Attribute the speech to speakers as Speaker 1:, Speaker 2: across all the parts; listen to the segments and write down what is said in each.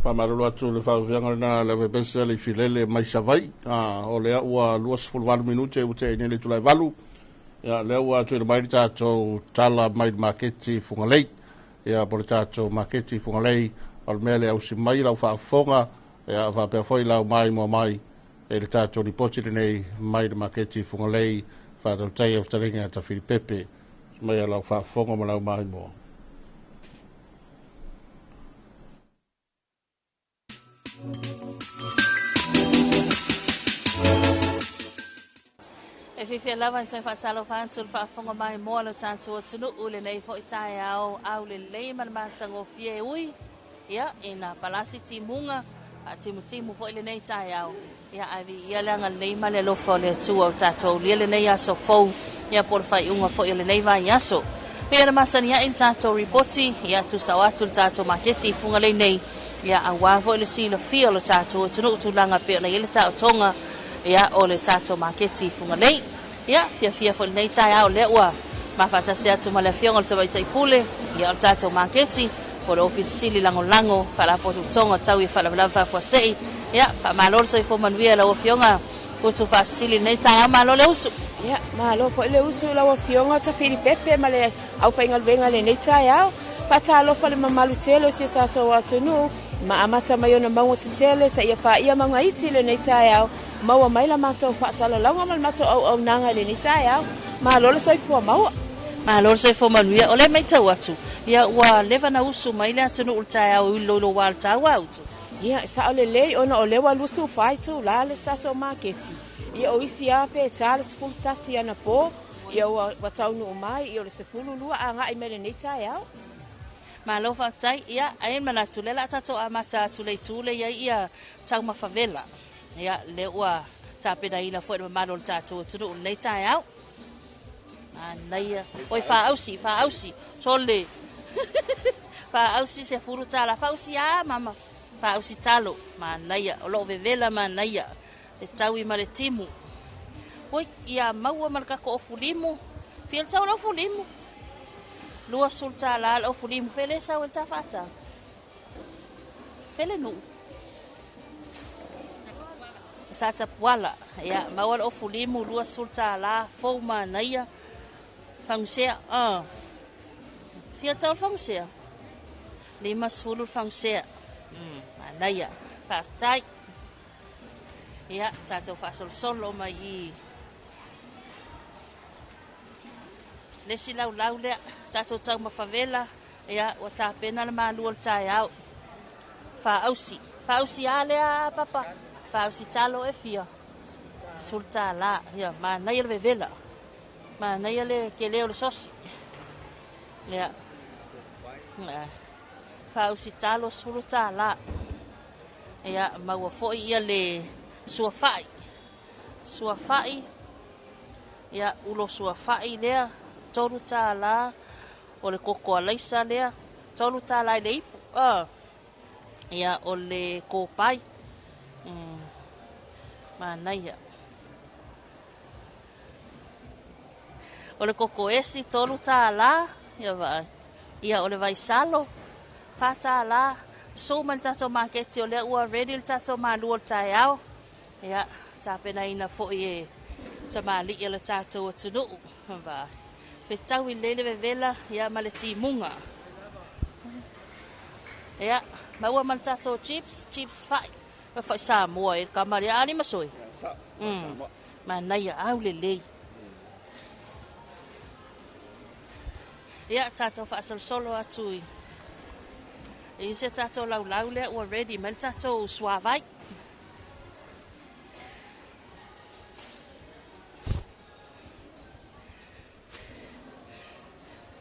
Speaker 1: Pamarolo atu le whauwianga na le webesa le filele mai savai. O lea ua luas fulwalu minute ute nele tulai valu. Ia lea ua tuere mai tato tala mai Maketi Fugalei. Ia pole tato Maketi Fugalei. Al mele au si mai lau whaafonga. Ia whapea foi lau mai mua mai. E le tato Ripoti nei mai Maketi Fugalei. Whaatau tai au taringa ta Filipepe. Mai lau whaafonga ma lau mai mua.
Speaker 2: E fifi lava ntai whaatalo whaantu le whaafonga mai moa lo tātu o tunu ule nei fo i tae au le lei manamatanga o fie ui. Ia, ina palasi timunga, timu fo ile nei tae au. Ia, aivi ia leanga lei ma le lofa o le tua o tātou. Lia le nei aso fau, ia por whai unga fo ile nei vai aso. Pea na masani ia il tātou Ripoti, ia tu sawatu le tātou Maketi Fugalei nei. Ia, awa fo ile sila fia lo tātou o tunu utulanga pea na ile tātou tonga. Ia o le tātou Maketi Fugalei. Ia fia fo nei tai au le ua mafata se atu ma le fionga le tawai taipule. Ia o le tātou Maketi o le ofisili lango whala potu tonga tau i whala wala sei. Ia pa malolo so i fo manuia la o fionga kutu fasili nei tai au malolo le usu.
Speaker 3: Ia malo po le usu la o fionga ta Filipepe ma le au paingal venga le nei tai au. Pa talo pa le mamalu telo si tātou atunu. Ma amata mai ona maua te tele sa ia pa ia manga iti le nei tai au. Maua mai la mātou whaatalo launga mal mātou au nanga le ni tai au. Ma lola soi pua maua.
Speaker 2: Ma lola soi pua manuia. O le mai tau atu. Ia ua lewa na usu mai le atunu ul tai au i lolo wal tau au tu.
Speaker 3: Ia sa o le lei ona o lewa lusu whai tu la le tātou Maketi. Ia o isi ape tāle sefulu tasi ana po. Ia ua watau nu mai i o le sefulu lua a ngai me le nei tai au.
Speaker 2: Ma lo fa tai ia ai manatu le la tātou amata atu le tule ia tau mafavela. Ia le ua tapena ina fo le malo tātou tunu nei tai au. Anaia. Oi fa ausi. Sole. Fa ausi se furu tala fa ausi mama. Fa ausi talo. Manaia o lo vevela manaia. E tau i male timu. Oi ia maua malka ko ofulimu. Fiel tau no fulimu. Lua sulta la o fulimu fele sa o tafata. Fele nu. Sata puala ya mawal o fulimu lua sulta la foma naia fangsia fia tau fangsia lima sulu fangsia naia partai ya tato fasol solo mai I lesi lau le tato tau mafavela ya wata pena le malu tai au fa ausi ale papa fa si talo e fia sulta la ya ma na ile vela ma na ile ke le sos ya fa si talo sulta la ya ma wo fo ia le suafai ya ulo suafai le tolu la o le koko laisa le tolu la le ya o le kopai Manaia. O le koko esi tolu la ia vai. Ia o le vai salo. Pata la. So man tato Maketi o le ua ready le tato malu o tai au. Ia tapena ina fo e tamali ia le tato o tunu. Vai. Pe tau I lele vevela ia ma le timunga. Ia maua man tato chips fai. Fa sa mo e kamari ani masoi. Manai au lelei. Ia tātou whaasolo atui. E se tātou lau lea ua ready, mai tātou suavai.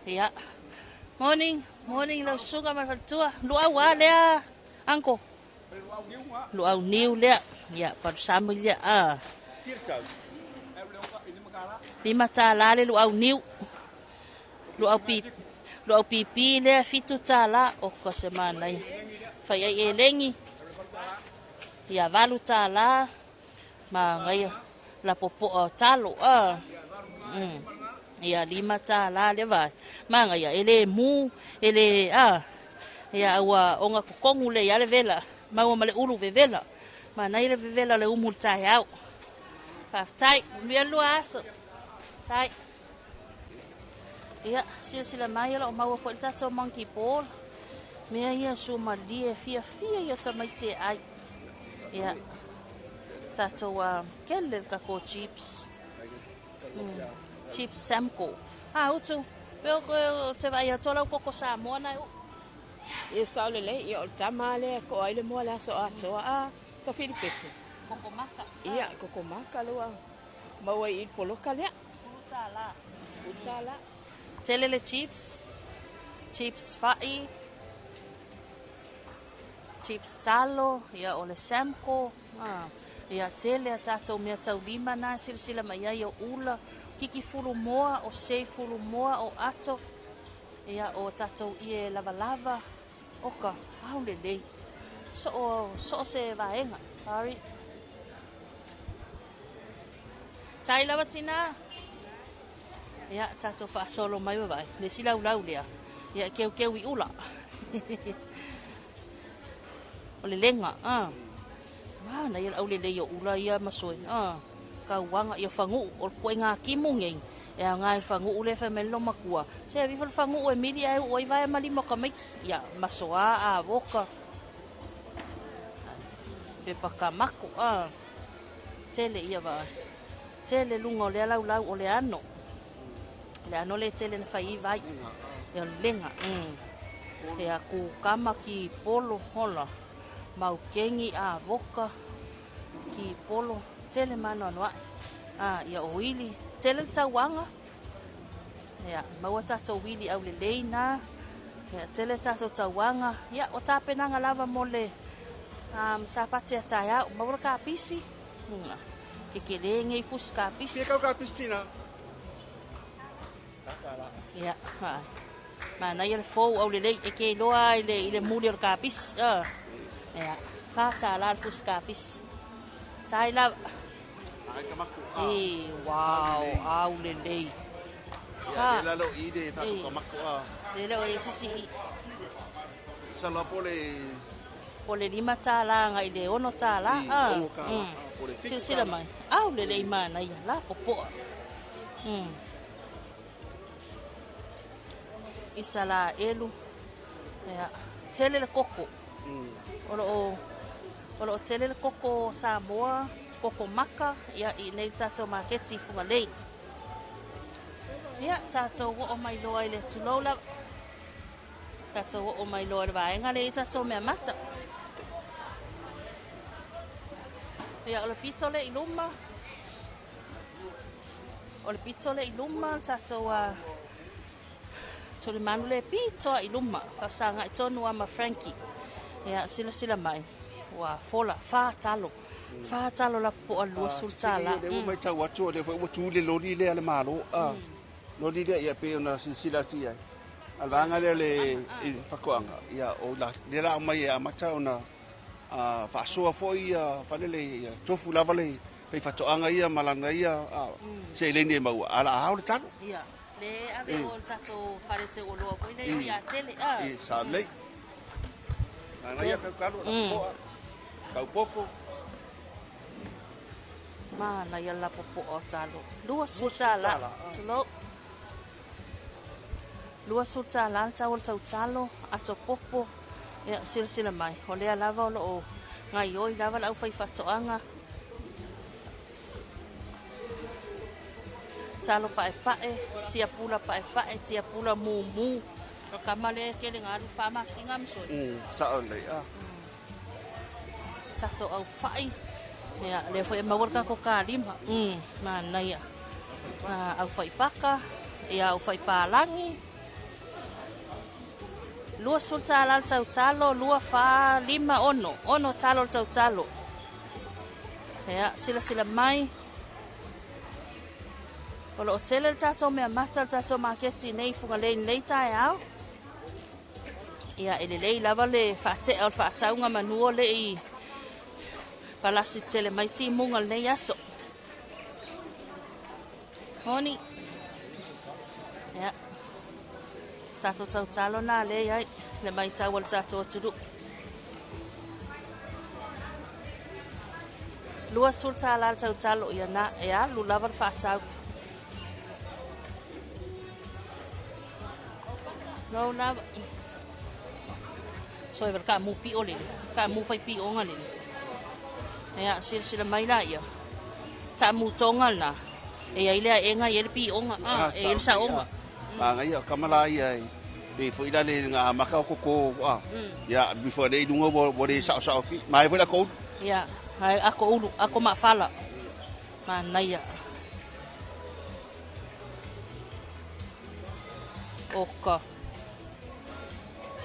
Speaker 2: Ia. Morning lau suga marfatua. Luau wā lea, anko. Luau niu lea. Ia, paru samu lea. Lima tāla le luau niu. Luau pipi lea fitu tāla. Oko se manai. Whai ai e lengi. Ia valu tāla. Ma ngai la popo o talo. Ia lima tāla le vai. Ma ngai ele mu. Ele ia ua onga kukongu le ia le vela. Maua male ulu ve vela. Ma nai le ve vela le umul tai au. Paftai. Mia lua aso. Tai. Ia, sila mai ala o maua po tatou monkey ball. Mea ia su malie fia ia tamai te ai. Ia, tatou kele kako chips. Chips Samco. Utu, peo te vai atola koko Samoa na u.
Speaker 3: E saule le, ia o tama le, ko aile mua le aso atoa ta Filipepe.
Speaker 2: Koko maka.
Speaker 3: Ia, koko maka lua. Maua i poloka lea. Skutala.
Speaker 2: Telele chips. Chips fai. Chips talo. Ia ole Samco. Ia tele a tātou mea tau lima na sila mai ai o ula. Kiki fulu moa o sei fulu moa o ato. Ia o tātou ie lava. Oka, au lelei. So se vaenga. Sorry. Tai lava tina. Ia tātou whaasolo mai wawai. Le sila ulau lea. Ia keu I ula. O le lenga. Na ia au lelei o ula ia masoi. Kauanga ia whangu. O koe ngā kimu ngei. Ia ngai whangu ule whamelo makua. Se awi whangu e miri ai oi vai malima kamaiki. Ia masoa a woka. Pepa kamako. Tele ia vai. Tele lunga o le lau o le ano. Le ano le tele na whai vai. Ia lenga. Ia ku kama ki polo hola. Mau kengi a woka. Ki polo. Tele mano anua. Ia o wili. Tele tauanga. Ia maua tatou wili au le leina. Ia tele tatou tauanga. Ia o tapenanga lava mole. Sapate atai au. Maura ka pisi. Kekele ngei fus ka pisi.
Speaker 1: Kekau ka pisi tina.
Speaker 2: Ia. Mana ia le fou au le lei. Eke loa ile muli o ka pisi. Ia. Fata la fus ka pisi. Tai lava. Wow, au le lei.
Speaker 1: Ya, le lo ide ta ko mako
Speaker 2: Le lo e sisi.
Speaker 1: Sala
Speaker 2: Pole lima tala nga ile ono tala. Sila mai. Au le lei mana ia la popo. Isala elu. Ya, tele le koko. Olo tele le koko Samoa. Koko maka ia I nei tātou Maketi Fugalei. Ia tātou o mai loa I le tulola. Tātou o mai loa I le vaenga le tātou mea mata. Ia o le pito le I luma. O le pito le I luma tātou tole manu le pito I luma. Whasanga I tonu ama Frankie. Ia sila mai. Wa fola wha talo. Fatalo la po alua sultala.
Speaker 1: Le mai tau atu le fo tu le lori le ale malo. Lori le ia pe ona sila tia. Alanga le fakoanga. Ia o la le la mai a mata ona fa soa foi fa le tofu lava le pe fatoanga ia malanga ia se le ne mau ala haule talo.
Speaker 2: Ia. Le ave o tato farete o lo po nei ia tele
Speaker 1: sa le. Ana ia ka kalu ko. Kau popo.
Speaker 2: Mana ia la popo o talo. Lua sutala. Solo. Lua sutala tau talo ato popo. Ia sila mai. O lea lava o ngai oi lava lau fai fatoanga. talo pae, tia pula pae, tia pula mumu. O kamale kele ngālu whamasinga msoi.
Speaker 1: Sao le a.
Speaker 2: Tato au whai. Mea, le fo e mawarka ko ka lima. Mā nei a. Au whai paka. Ia au whai pālangi. Lua sul tālal tau talo, lua wha lima ono. Ono talo tau talo. Ia, sila mai. Olo o tele tato mea mata tato Maketi nei Fugalei nei tae au. Ia ele lei lava le whaatea o whaataunga manua le i palasi tele mai ti munga nei aso. Honi. Ia. Tato tau talo nā le ai. Le mai tau al tato aturu. Lua sul tālal tau talo ia nā ea lu lava whaatau. No lava. So e ka mu pi ole, ka mu fai pi onga le. Ya sila mai la ia. Ta mu tonga na. E ai le e nga ye pi onga, e sa onga.
Speaker 1: Nga ia kamala ia. Be fo ila le nga maka ko ya before they dungo bo de sa ki. Mai foi la ko.
Speaker 2: Ya, ai ako ma fala. Ma naia. Oka.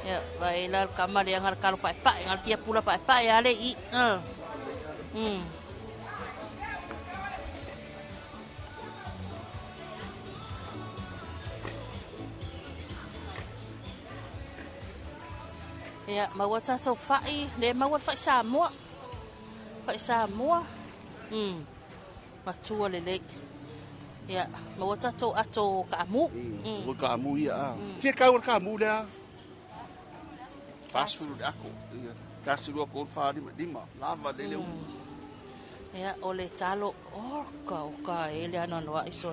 Speaker 2: Ya, baila kamar yang kalau pae ngal tia pula pae ale i. Ya, mau tato fai, le mau fai Samoa. Fai Samoa. Matua le. Ya, mau tato ato kamu.
Speaker 1: Kamu ya. Fia kau kamu dah. Fast food ako. Kasi lu ako fa lima. Lava lele.
Speaker 2: Ya, ole talo. Oka ele anon wa isol.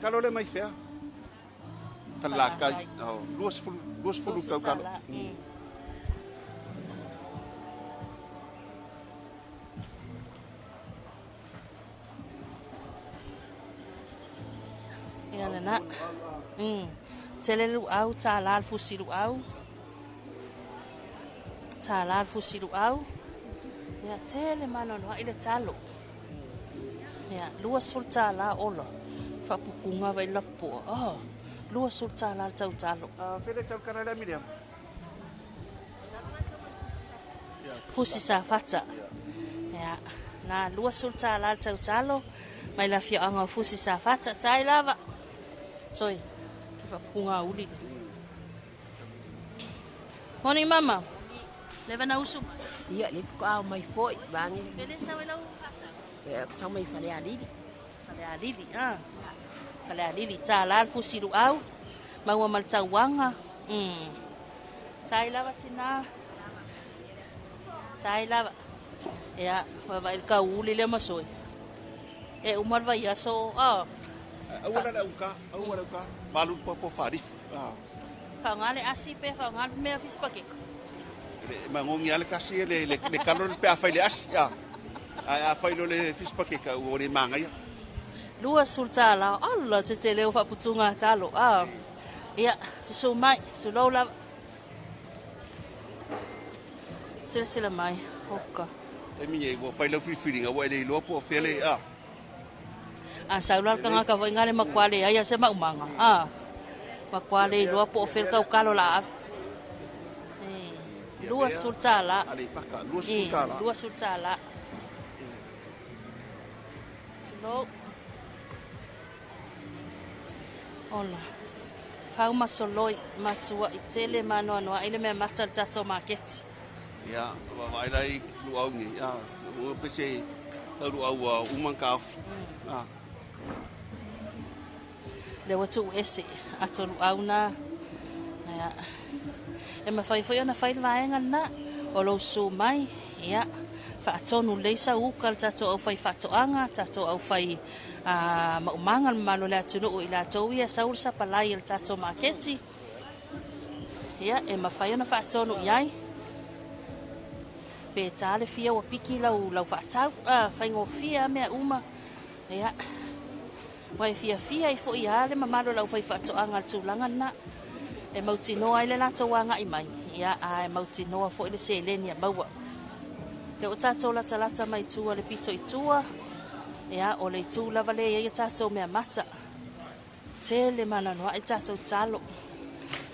Speaker 1: Kalau le mai fea. Falaka. Luas fulu kau kalau.
Speaker 2: Ya nak. Tele lu au talal fusi lu au. Talal fusi lu au. Ya tele manon wa ile talo. Ya luas ful tala ola. Fa pukunga vai lapo. Luas ful tala talo.
Speaker 1: Fele tau karala Miriam.
Speaker 2: Fusi sa fata. Ya na luas ful tala talo. Mai la fia anga fusi sa fata tai lava. Soi. Punga uli. Honi mama. Leva na usu.
Speaker 3: Ia le fuka mai foi bangi.
Speaker 2: Pele sa wela hata.
Speaker 3: Sa mai fale ali.
Speaker 2: Fale ali tala fusi lu au. Mau mal tawanga. Tai lava tina. Tai lava. Ya, wa ka uli le masoi. E umar vai aso.
Speaker 1: Awala uka. Malu po farif.
Speaker 2: Fangale asi pe fangale me afis pakek.
Speaker 1: Mangongi ale kasi le kalon pe afaile as ya. Afailo le fis pakek o le manga ya.
Speaker 2: Lua sultala. Allah tele o fa putunga talo. Ya, so mai, so lola. Sila mai. Oka.
Speaker 1: Emi ye wo failo filinga wo le lo po fele
Speaker 2: Saular ka nga ka vai ngale makwale aya se maumanga. Makwale lo po ofel ka ukalo la. Lua sultala.
Speaker 1: Ale paka lua sultala.
Speaker 2: Lo. Ola. Fau masoloi matua itele mano anwa ile me matal tato Maketi.
Speaker 1: Ya, vai lai lu au ni. Ya, o pese lu au umangka.
Speaker 2: Le watu ese atolu auna ya e ma fai na fai vaenga na o lo su mai ya fa atonu le sa ukal tato au fai fatoanga tato au fai maumangal mano le atunu o ila towia saursa palai el tato Maketi ya e ma fai na fa atonu yai pe tale fia o piki lau fatau fai ngo fia me uma ya Wai fia I fo I ale mamalo lau fai whaatoanga tūlanga na. E mautinoa I le lato wanga I mai. Ia a e mautinoa fo I le seleni a maua. Le o tātou lata mai tua le pito I tua. Ia o le tū lava le ia tātou mea mata. Te le mananoa I tātou talo.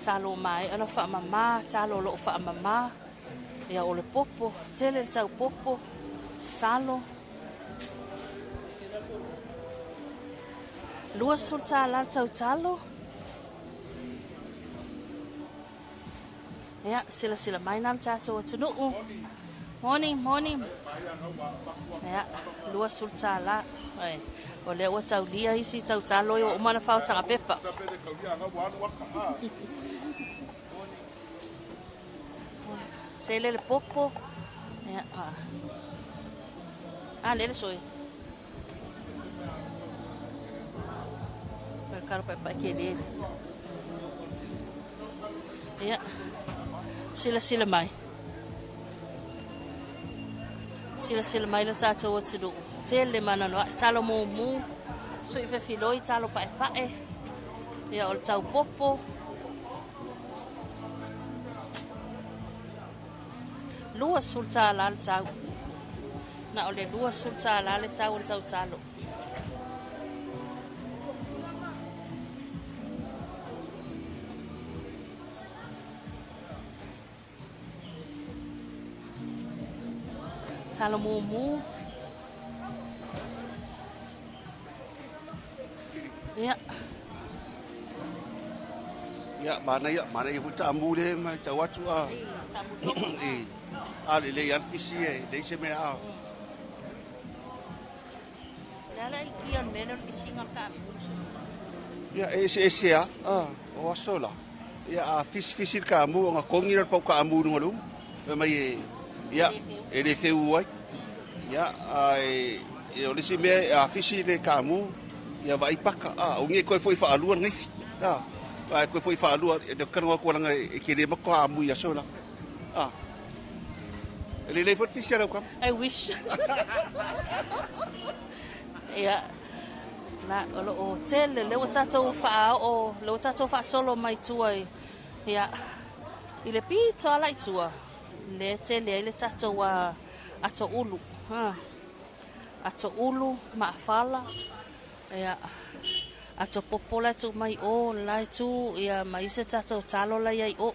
Speaker 2: Talo mai ana wha mama, talo lo wha mama. Ia o le popo, te le tau popo. Talo. Lua sulta la tau talo. Ia sila mai na tātou atunuu. Morning. Ia lua sulta la. O le ua tau lia isi tau talo o mana whao tanga pepa. Te le popo. Ia le soi. Karo pepa ke le. Ia sila mai. Sila mai la tātou atu. Te le mananoa, talo mu. Sui fe filoi, talo pae. Ia o le tau popo. Lua sulta la le tau. Na o le lua sulta la le tau talo. Talo mu.
Speaker 4: Ya mana ya huta amule ma tawatu a. Ale le yar fisi le se me a.
Speaker 2: La ki on menor fishing on ka.
Speaker 4: Ya ese a. O sola. Ya fisi ka mu nga kongira pa ka amu ngolum. Mai ya ele feu ai. Ya ai o le se me a fisi le ka mu. Ya vai paka o nge ko foi fa alua ngai. Ya. Ai ko foi fa alua de kan ko langa ke le mako amu ya sola. Ele foi fisi ra kam.
Speaker 2: I wish. Ya. Na o tele le o tatou fa solo mai tuai. Ya. Ile pito ala itua. Le tele ile tatou ato ulu. Ato ulu maafala. Ya. Ato popola tu mai o lai tu ya mai se tatou talo lai ai o.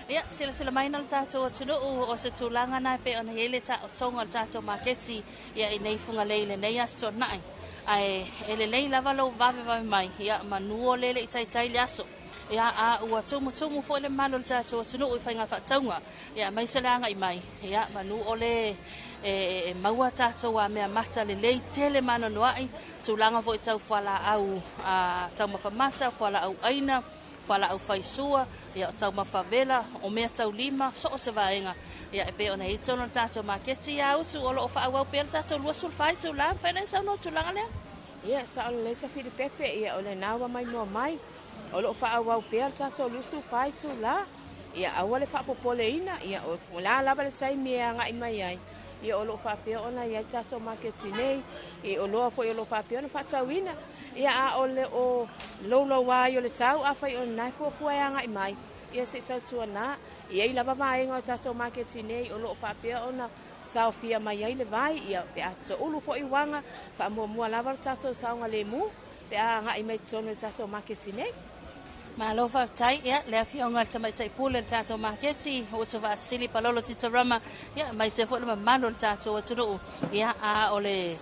Speaker 2: Ya, sila mai na tātou atunu o se tūlanga nai pe ona hele ta o tonga tātou Maketi ia I nei Fugalei le nei aso nai. Ai ele nei lava lo vave mai ia manuo lele I tai le aso. Ia a ua tumu fo le malo tātou atunu I whainga whataunga. Ia mai se langa I mai. Ia manu ole maua tātou a mea mata le lei tele mano noai. Tūlanga fo I tau whala au tau mawhamata, whala au aina. Fala au faisua ia tau mafavela o mea tau lima so o se vaenga ia e pe ona I tono tātou Maketi ia utu o lo o wha au pēr tātou lua sulfai tau la whainai sau no tūlanga lea
Speaker 3: ia sa o le tawhiri pepe ia o le nawa mai noa mai o lo o wha au pēr tātou lua sulfai tau la ia awa le wha popole ina ia o la lava le taimi ea ngai mai ai ia o lo wha pēr ona ia tātou Maketi nei ia o loa fo i o lo wha pēr ona wha tau ina ia a ole o lolo wa yo le tau a fai o nai fu ai anga I mai ia se tau tua na ia I lava mai ngo tātou Maketi nei o lo papia ona saofia mai ai le vai ia pe ato ulu fo I wanga fa mo lava tātou saunga le mu pe a nga I mai tono tātou Maketi nei
Speaker 2: Malova tai ia le afionga tamai tai pule tātou Maketi o tu va sili palolo titarama ia mai se fo le mamalo tātou atunu ia a ole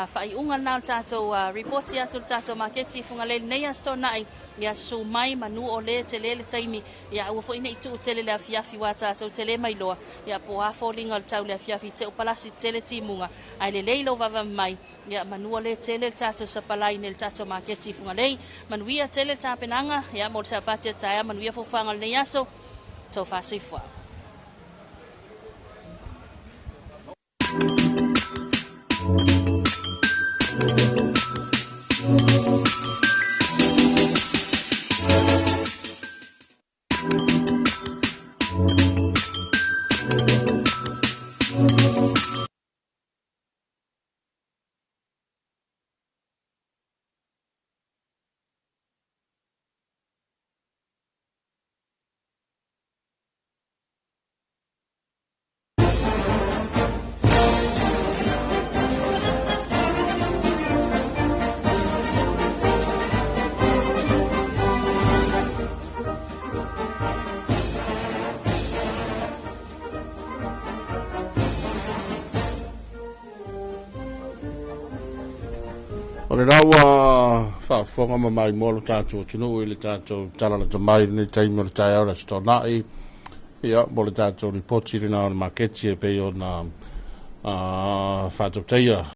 Speaker 2: fai unga na tātou Ripoti atu tātou Maketi Fugalei nei asto nai ia su mai manu o le tele le taimi ia ua fo ina I tu tele le afiafi wa tātou tele mai loa ia po a folinga le tau le afiafi te upalasi tele timunga ai le leilo vava mai ia manu o le tele le tātou sapalai ne le tātou Maketi Fugalei manuia tele tāpenanga ia mo le sapatia taia manuia fofanga nei aso tau whasifua
Speaker 1: O le rawa whaafonga ma mai molo tātou tunu i le tātou talana ta mai ni taimi o le tai au la stonai. Ia, mo le tātou ripoti rina o le Maketi e pei o na whātou teia